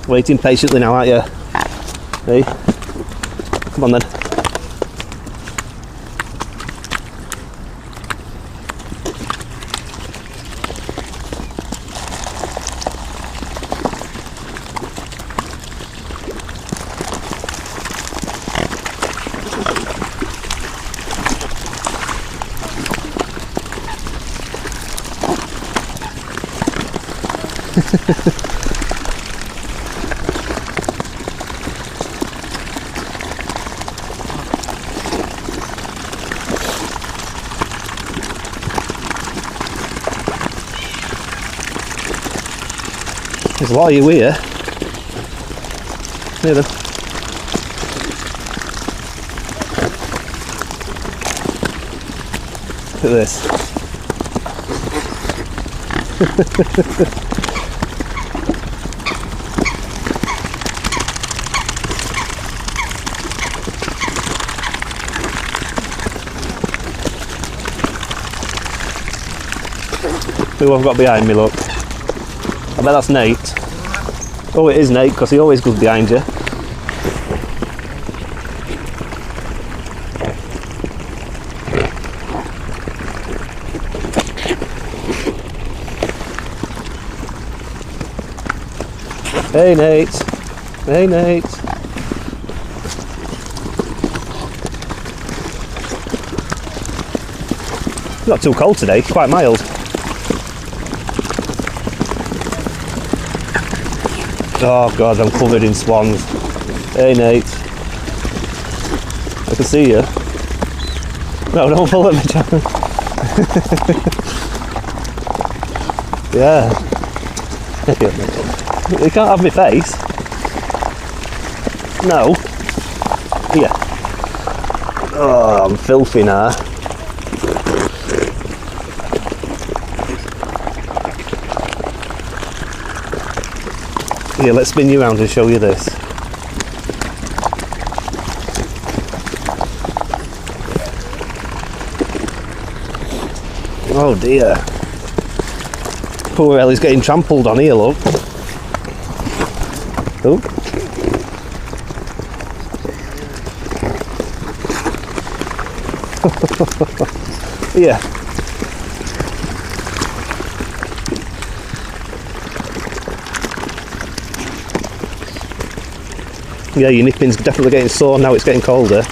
Waiting patiently now, aren't you? Hey, come on then. There's a lot of you here. Near them. Look at this. Who I've got behind me, look. I bet that's Nate. Oh, it is Nate, because he always goes behind you. Hey Nate. Hey Nate. Not too cold today, quite mild. Oh God, I'm covered in swans. Hey Nate. I can see you. No, don't follow me, John. Yeah. You can't have my face. No. Here. Oh, I'm filthy now. Here, let's spin you around and show you this. Oh dear. Poor Ellie's getting trampled on here, look. Oh. Yeah. Yeah, your nipping's definitely getting sore now it's getting colder.